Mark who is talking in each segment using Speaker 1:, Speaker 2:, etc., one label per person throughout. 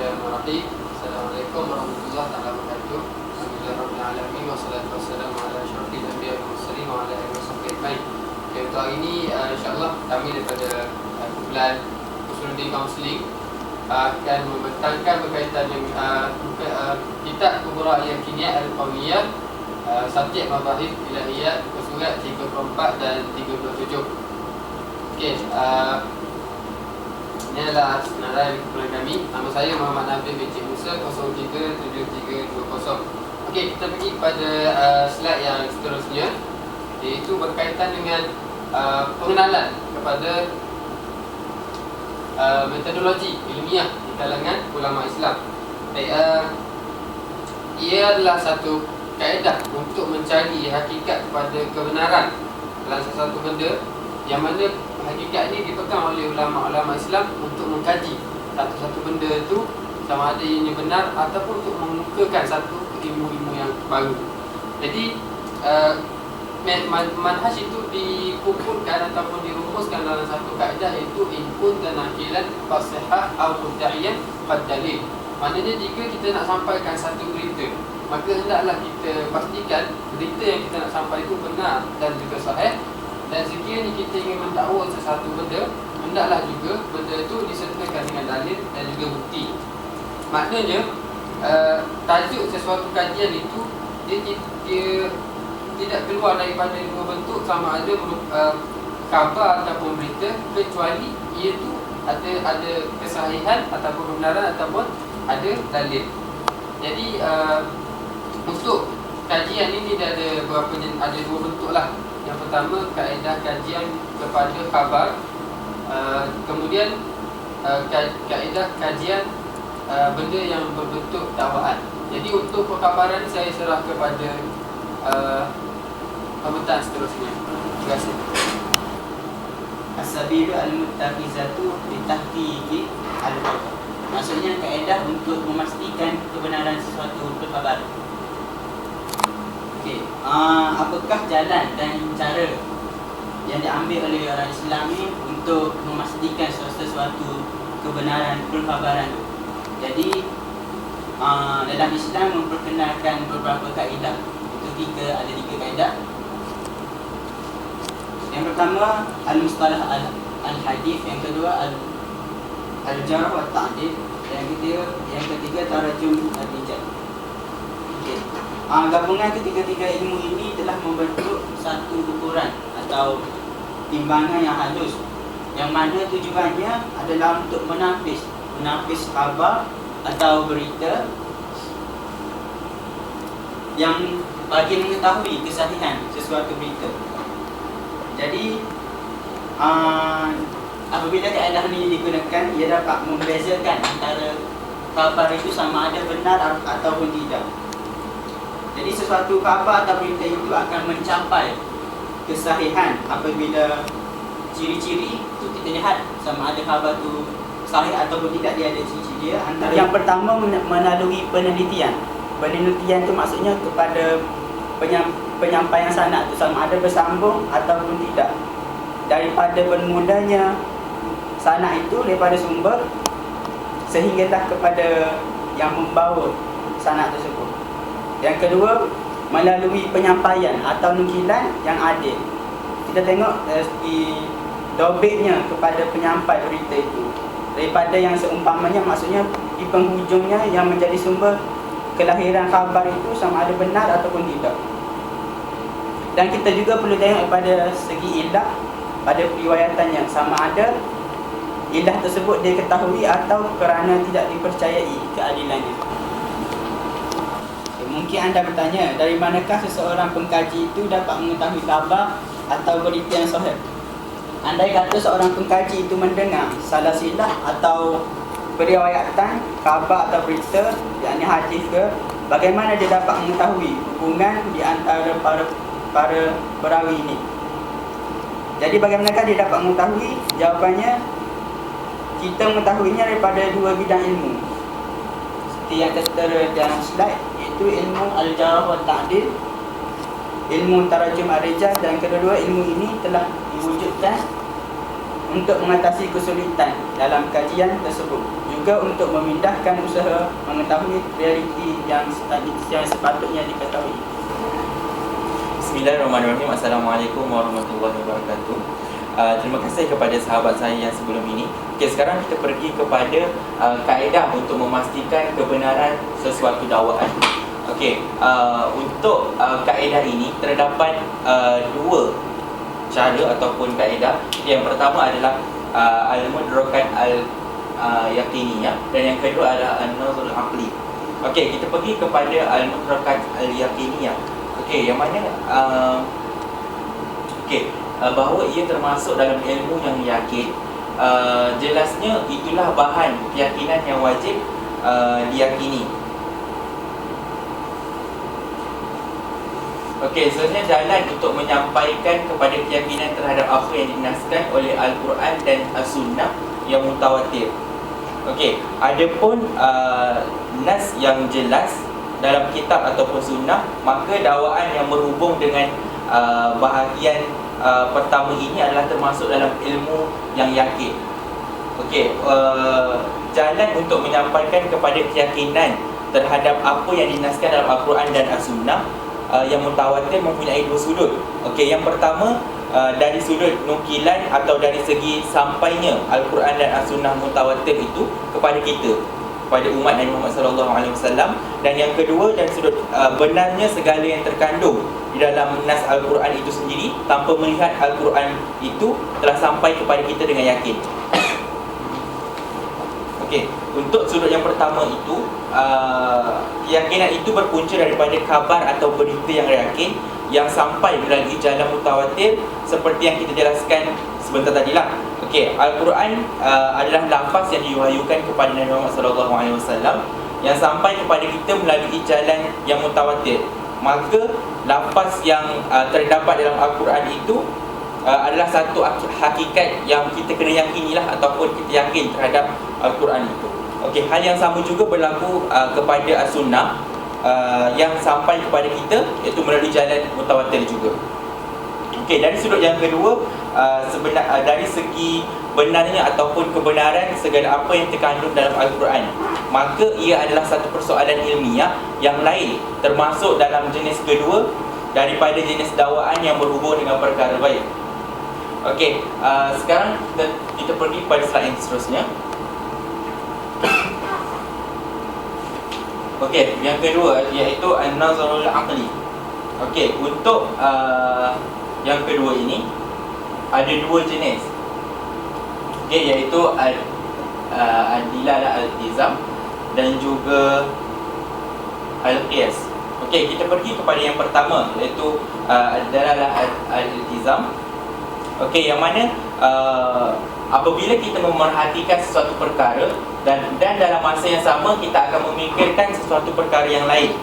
Speaker 1: Bismillahirrahmanirrahim. Assalamualaikum warahmatullahi wabarakatuh. Alhamdulillahirabbil alamin wassalatu wassalamu ala asyrafil anbiya wal mursalin wa ala alihi wasahbihi ajmain. Okay, untuk hari ini insya-Allah kami daripada kumpulan Usuluddin Kaunseling akan membentangkan berkaitan dengan kitab Kubra Al-Yakiniyah Al-Qawiyah, subjek Mabahith Ilahiyat, surat 34 dan 37. Okey, ini adalah senarai kumpulan kami. Nama saya Muhammad Nabil binti Musa, 037320. Okey, kita pergi pada slide yang seterusnya, iaitu berkaitan dengan pengenalan kepada metodologi ilmiah di kalangan ulama Islam. Ia adalah satu kaedah untuk mencari hakikat kepada kebenaran dalam sesuatu benda, yang mana hakikat ini dipegang oleh ulama-ulama Islam untuk mengkaji satu-satu benda itu sama ada ianya benar ataupun untuk mengemukakan satu ilmu-ilmu yang baru. Jadi manhaj itu dikumpulkan ataupun dirumuskan dalam satu kaedah, iaitu in kunta naqilan fasihah aw mudda'iyan qad dalil. Maknanya jika kita nak sampaikan satu berita, maka hendaklah kita pastikan berita yang kita nak sampaikan itu benar dan juga sahih. Dan sekiranya kita ingin mendakwa sesuatu benda, hendaklah juga benda itu disertakan dengan dalil dan juga bukti. Maknanya tajuk sesuatu kajian itu dia tidak keluar daripada dua bentuk, sama ada khabar ataupun berita, kecuali ia itu ada kesahihan ataupun kebenaran ataupun ada dalil. Jadi untuk kajian ini dia ada dua bentuk lah. Yang pertama, kaedah kajian kepada khabar, kemudian kaedah kajian benda yang berbentuk dakwaan. Jadi untuk perkhabaran saya serah kepada pembentaan seterusnya. Terima kasih.
Speaker 2: As-sabilu al-muttaqizatu litahqiqi al-khabar. Maksudnya kaedah untuk memastikan kebenaran sesuatu perkhabaran. Okey, apakah jalan dan cara yang diambil oleh orang Islam ni untuk memastikan sesuatu kebenaran perkhabaran tu? Jadi dalam Islam memperkenalkan beberapa kaedah. Ada tiga kaedah. Yang pertama al-mustalah al-hadith, yang kedua al-jarh wa ta'dil, yang ketiga tarajum al-rijal. Okey. Gabungan ketiga-tiga ilmu ini telah membentuk satu ukuran atau timbangan yang halus, yang mana tujuannya adalah untuk menapis khabar atau berita yang bagi mengetahui kesahihan sesuatu berita. Jadi apabila kaedah ini digunakan, ia dapat membezakan antara khabar itu sama ada benar ataupun tidak. Jadi sesuatu khabar atau berita itu akan mencapai kesahihan apabila ciri-ciri itu kita lihat sama ada khabar itu sahih ataupun tidak. Dia ada ciri-ciri dia. Antara yang pertama melalui penelitian. Penelitian itu maksudnya kepada penyampaian sanad itu sama ada bersambung ataupun tidak. Daripada bermulanya sanad itu daripada sumber sehinggalah kepada yang membawa sanad tersebut. Yang kedua, melalui penyampaian atau nukilan yang adil. Kita tengok di dobitnya kepada penyampai berita itu, daripada yang seumpamanya, maksudnya di penghujungnya yang menjadi sumber kelahiran khabar itu sama ada benar ataupun tidak. Dan kita juga perlu tengok pada segi ilah pada periwayatannya, sama ada ilah tersebut diketahui atau kerana tidak dipercayai keadilannya. Mungkin anda bertanya, dari manakah seseorang pengkaji itu dapat mengetahui khabar atau berita yang sahih? Andai kata seorang pengkaji itu mendengar salasilah atau periwayatan khabar atau berita, yakni hadis ke, bagaimana dia dapat mengetahui hubungan di antara para perawi ini? Jadi bagaimanakah dia dapat mengetahui? Jawapannya, kita mengetahuinya daripada dua bidang ilmu seperti yang tertera dalam slide, iaitu ilmu al-jarh wa ta'dil, ilmu tarajum al-rijal. Dan kedua ilmu ini telah diwujudkan untuk mengatasi kesulitan dalam kajian tersebut. Juga juga untuk memindahkan usaha mengetahui realiti yang sepatutnya diketahui.
Speaker 3: Bismillahirrahmanirrahim. Assalamualaikum warahmatullahi wabarakatuh. Terima kasih kepada sahabat saya yang sebelum ini. Okey, sekarang kita pergi kepada kaedah untuk memastikan kebenaran sesuatu dakwaan. Okey, untuk kaedah ini terdapat dua cara ataupun kaedah. Yang pertama adalah al-mudrakat al-yaqiniyah dan yang kedua adalah an-nazar al-aqli. Okey, kita pergi kepada al-mudrakat al-yaqiniyah. Okey, yang mana bahawa ia termasuk dalam ilmu yang yakin. Jelasnya itulah bahan keyakinan yang wajib diyakini. Okey, sebenarnya jalan untuk menyampaikan kepada keyakinan terhadap apa yang dinaskan oleh Al-Quran dan As-Sunnah yang mutawatir. Okey, adapun nas yang jelas dalam kitab ataupun sunnah, maka dakwaan yang berhubung dengan bahagian pertama ini adalah termasuk dalam ilmu yang yakin. Okey, jalan untuk menyampaikan kepada keyakinan terhadap apa yang dinaskan dalam Al-Quran dan As-Sunnah yang mutawatir mempunyai dua sudut. Okey, yang pertama dari sudut nukilan atau dari segi sampainya Al-Quran dan As-Sunnah mutawatir itu kepada kita, kepada umat Nabi Muhammad SAW. Dan yang kedua dari sudut benarnya segala yang terkandung di dalam nas Al-Quran itu sendiri tanpa melihat Al-Quran itu telah sampai kepada kita dengan yakin. Okey, untuk sudut yang pertama itu, keyakinan itu berpunca daripada kabar atau berita yang yakin yang sampai melalui jalan mutawatir seperti yang kita jelaskan sebentar tadilah. Okey, Al-Quran adalah lafaz yang diwahyukan kepada Nabi Muhammad SAW yang sampai kepada kita melalui jalan yang mutawatir. Maka lafaz yang terdapat dalam Al-Quran itu adalah satu hakikat yang kita kena yakinilah ataupun kita yakin terhadap Al-Quran itu. Okey, hal yang sama juga berlaku kepada As-Sunnah yang sampai kepada kita, iaitu melalui jalan mutawatir juga. Okey, dari sudut yang kedua, dari segi benarnya ataupun kebenaran segala apa yang terkandung dalam Al-Quran, maka ia adalah satu persoalan ilmiah yang lain, termasuk dalam jenis kedua daripada jenis dakwaan yang berhubung dengan perkara baik. Okey, sekarang kita pergi pada slide yang seterusnya. Okey, yang kedua iaitu an-nazarul aqli. Okey, untuk yang kedua ini ada dua jenis. Okey, iaitu ad-dilalah al-iltizam dan juga al-qiyas. Okey, kita pergi kepada yang pertama iaitu ad-dilalah al-iltizam. Okey, yang mana apabila kita memerhatikan sesuatu perkara dan dalam masa yang sama kita akan memikirkan sesuatu perkara yang lain.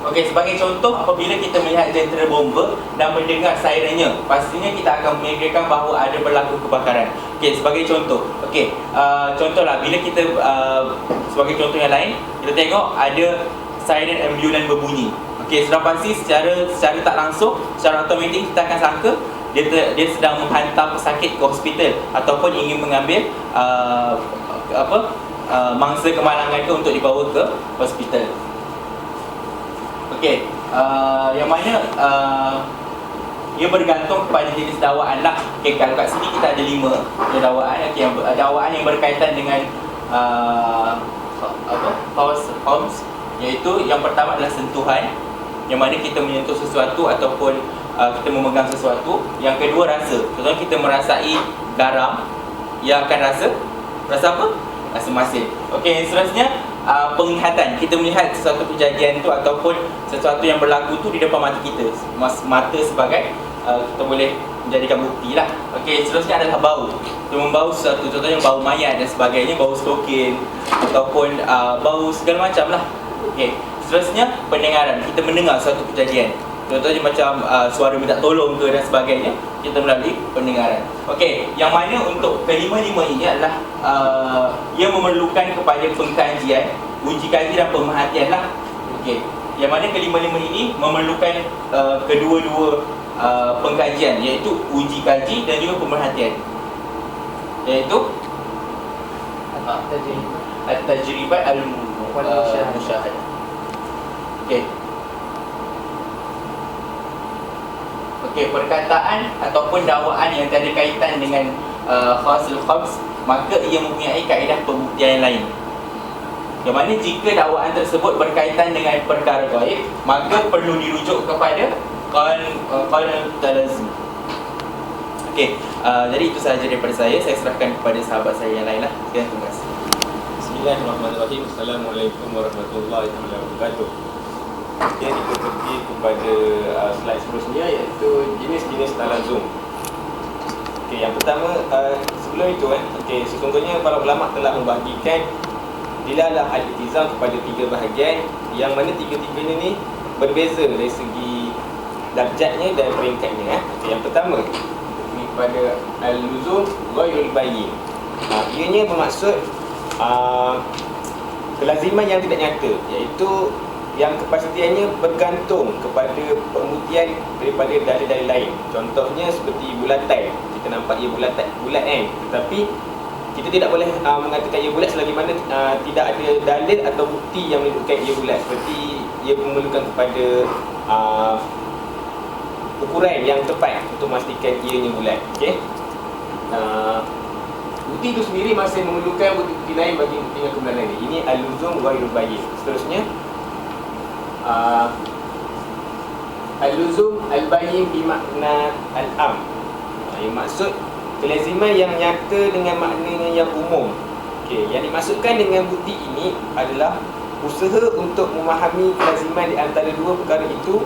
Speaker 3: Okey, sebagai contoh, apabila kita melihat jentera bomba dan mendengar sirennya, pastinya kita akan memikirkan bahawa ada berlaku kebakaran. Okey, sebagai contoh. Okey, contohlah bila kita sebagai contoh yang lain, kita tengok ada siren ambulan berbunyi. Okey, sudah pasti secara tak langsung, secara automatik kita akan sangka dia sedang menghantar pesakit ke hospital ataupun ingin mengambil mangsa kemalangan itu untuk dibawa ke hospital. Okey, yang mana ia bergantung kepada jenis dakwaan lah. Okey, kalau kat sini kita ada 5 dakwaan. Okey, dakwaan yang berkaitan dengan forms, iaitu yang pertama adalah sentuhan, yang mana kita menyentuh sesuatu ataupun kita memegang sesuatu. Yang kedua rasa. Contohnya kita merasai garam, ia akan rasa apa? Rasa masin. Okey, yang seterusnya penglihatan. Kita melihat sesuatu kejadian tu ataupun sesuatu yang berlaku tu di depan mata kita. Mata sebagai kita boleh menjadikan bukti lah. Okey, seterusnya adalah bau. Kita membau sesuatu, contohnya bau mayat dan sebagainya, bau stokin ataupun bau segala macam lah. Okey, seterusnya pendengaran. Kita mendengar suatu kejadian, contohnya macam suara minta tolong ke dan sebagainya, kita melalui pendengaran. Okey, yang mana untuk kelima-lima ini adalah ia memerlukan kepada pengkajian, uji kaji dan pemerhatian lah. Okey, yang mana kelima-lima ini memerlukan kedua-dua pengkajian, iaitu uji kaji dan juga pemerhatian. iaitu
Speaker 1: Tadi
Speaker 3: at-tajribat al-musyahadah. Okey. Okey, perkataan ataupun dakwaan yang tiada kaitan dengan khasil khams, maka ia mempunyai kaedah pembuktian yang lain. Yang mana jika dakwaan tersebut berkaitan dengan perkara gaib, maka perlu dirujuk kepada qaul talazum. Okey, jadi itu sahaja daripada saya. Saya serahkan kepada sahabat saya yang lain lah. Sekian, terima kasih.
Speaker 4: Bismillahirrahmanirrahim. Assalamualaikum warahmatullahi wabarakatuh. Okey, kita pergi kepada slide seterusnya, iaitu jenis-jenis talazum. Okey, yang pertama, sebelum itu okey, sesungguhnya para ulama telah membahagikan dilalah al-iltizam kepada 3 bahagian, yang mana tiga-tiganya ni berbeza dari segi darjatnya dan peringkatnya. Okey, yang pertama pada al-luzum ghairul bayyin. Ianya bermaksud kelaziman yang tidak nyata, iaitu yang kepastiannya bergantung kepada pembuktian daripada dalil-dalil lain. Contohnya seperti bulatan. Kita nampak ia bulat kan, tetapi kita tidak boleh mengatakan ia bulat selagi mana tidak ada dalil atau bukti yang menunjukkan ia bulat. Seperti ia memerlukan kepada ukuran yang tepat untuk memastikan ianya bulat. Okey. Bukti itu sendiri masih memerlukan bukti lain bagi buktikan kebenaran ini. Ini al-luzum ghairul bayyin. Seterusnya al-luzum al-bayyin bimakna al-am. Yang maksud kelaziman yang nyata dengan maknanya yang umum. Okey, yang dimaksudkan dengan bukti ini adalah usaha untuk memahami kelaziman di antara dua perkara itu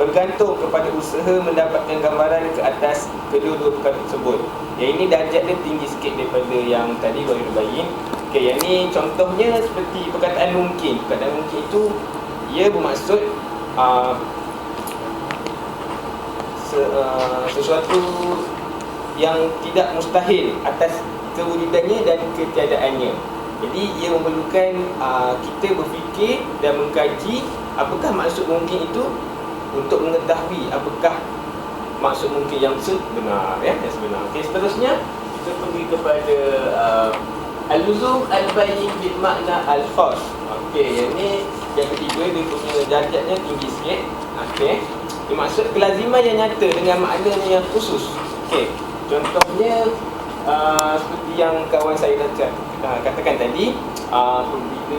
Speaker 4: bergantung kepada usaha mendapatkan gambaran ke atas kedua-dua perkara tersebut. Yang ini darjat dia tinggi sikit daripada yang tadi ghairul bayyin. Okey, yang ni contohnya seperti perkataan mungkin. Perkataan mungkin itu ia bermaksud sesuatu yang tidak mustahil atas kewujudannya dan ketiadaannya. Jadi ia memerlukan kita berfikir dan mengkaji apakah maksud mungkin itu untuk mengetahui apakah maksud mungkin yang sebenar, yang sebenar. Okey, seterusnya kita pergi kepada al-luzum al-bayyin bil makna al-khas. Okey, yang ni yang ketiga, dia punya darjatnya tinggi sikit. Okey, dimaksud kelaziman yang nyata dengan maknanya yang khusus. Okey, contohnya seperti yang kawan saya katakan tadi, bila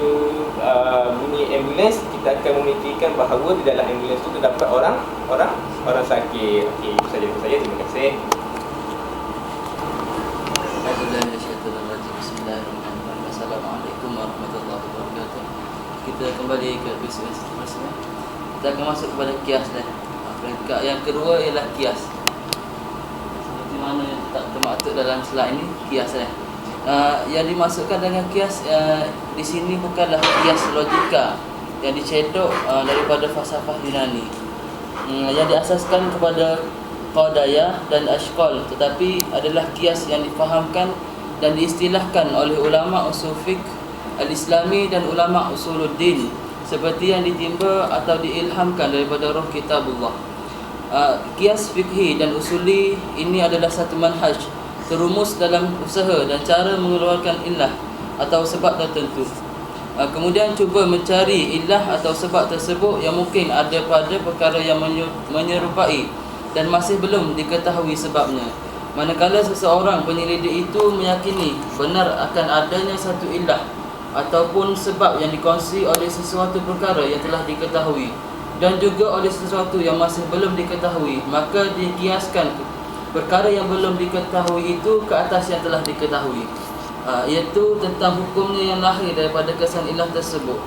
Speaker 4: bunyi ambulans, kita akan memikirkan bahawa di dalam ambulans itu terdapat orang sakit. Okey, itu saja daripada saya. Terima kasih.
Speaker 5: Assalamualaikum warahmatullahi wabarakatuh. Kita kembali ke episod seterusnya. Kita akan masuk kepada kias dah. Peringkat yang kedua ialah kias. Seperti mana yang tak termaktub dalam slide ini, kias dah. Yang dimasukkan dengan kias di sini bukanlah kias logika yang dicedok daripada falsafah Yunani, yang diasaskan kepada qaudaya dan ashqal, tetapi adalah kias yang difahamkan dan diistilahkan oleh ulama usul fiqh al-Islami dan ulama usuluddin, seperti yang ditimba atau diilhamkan daripada roh kitabullah. Kias fikhi dan usuli ini adalah satu manhaj terumus dalam usaha dan cara mengeluarkan illah atau sebab tertentu. Kemudian cuba mencari illah atau sebab tersebut yang mungkin ada pada perkara yang menyerupai dan masih belum diketahui sebabnya. Manakala seseorang penyelidik itu meyakini benar akan adanya satu illah ataupun sebab yang dikongsi oleh sesuatu perkara yang telah diketahui dan juga oleh sesuatu yang masih belum diketahui, maka dikiaskan perkara yang belum diketahui itu ke atas yang telah diketahui, iaitu tentang hukumnya yang lahir daripada kesan ilah tersebut.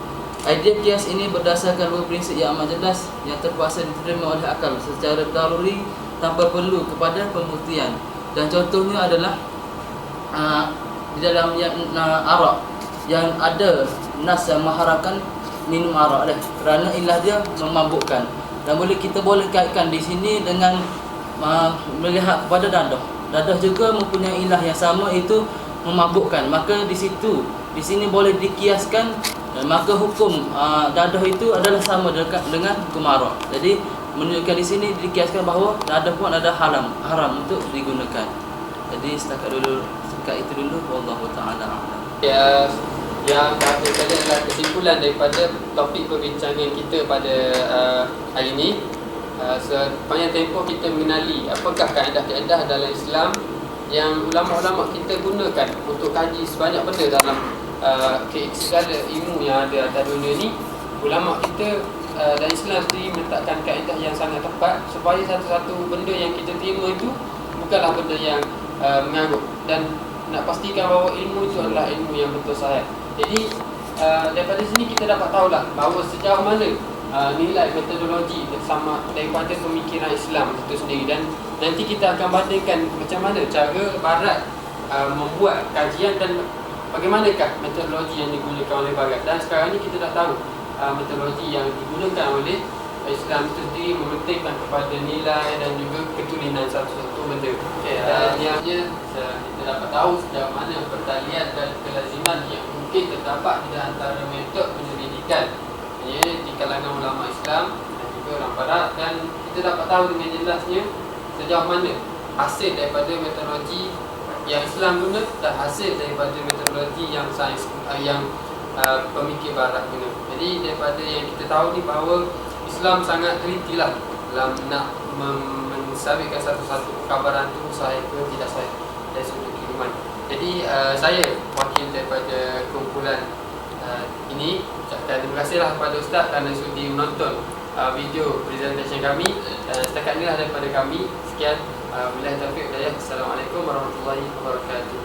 Speaker 5: Idea kias ini berdasarkan dua prinsip yang amat jelas yang terpaksa diterima oleh akal secara daruri tanpa perlu kepada pembuktian. Dan contohnya adalah di dalam yang arak, yang ada nas yang mengharamkan minum arak dah, kerana ilah dia memabukkan. Dan kita boleh kaitkan di sini dengan melihat kepada dadah. Dadah juga mempunyai ilah yang sama, itu memabukkan. Maka di sini boleh dikiaskan, maka hukum dadah itu adalah sama dengan hukum arak. Jadi menunjukkan di sini dikiaskan bahawa dadah pun ada haram untuk digunakan. Jadi setakat itu dulu, wallahu taala a'lam.
Speaker 1: Ya, yang terakhir sekali adalah kesimpulan daripada topik perbincangan kita pada hari ini. Sepanjang tempoh kita mengenali apakah kaedah-kaedah dalam Islam yang ulama-ulama kita gunakan untuk kaji sebanyak benda dalam segala ilmu yang ada atas dunia ni. Ulama kita dan Islam sendiri meletakkan kaedah yang sangat tepat supaya satu-satu benda yang kita terima itu bukanlah benda yang mengarut, dan nak pastikan bahawa ilmu itu adalah ilmu yang betul sahih. Jadi daripada sini kita dapat tahulah bahawa sejauh mana nilai metodologi sama daripada pemikiran Islam itu sendiri, dan nanti kita akan bandingkan macam mana cara Barat membuat kajian dan bagaimanakah metodologi yang digunakan oleh Barat. Dan sekarang ni kita dah tahu metodologi yang digunakan oleh Islam itu sendiri mementingkan kepada nilai dan juga ketulinan satu-satu benda. Dan yang kita dapat tahu sejauh mana pertalian dan kelaziman yang mungkin terdapat di antara metod penyelidikan di kalangan ulama Islam dan juga orang Barat, dan kita dapat tahu dengan jelasnya sejauh mana hasil daripada metodologi yang Islam guna dan hasil daripada metodologi yang sains yang pemikir Barat guna. Jadi daripada yang kita tahu ni bahawa Islam sangat teliti lah dalam nak mensabitkan satu-satu kabaran itu sahih ke tidak sahih dari sudut kiriman. Jadi saya wakil daripada kumpulan ini ucapkan terima kasihlah kepada Ustaz kerana sudi menonton video presentation kami. Setakat inilah daripada kami. Sekian, billahi taufiq wal hidayah. Assalamualaikum warahmatullahi wabarakatuh.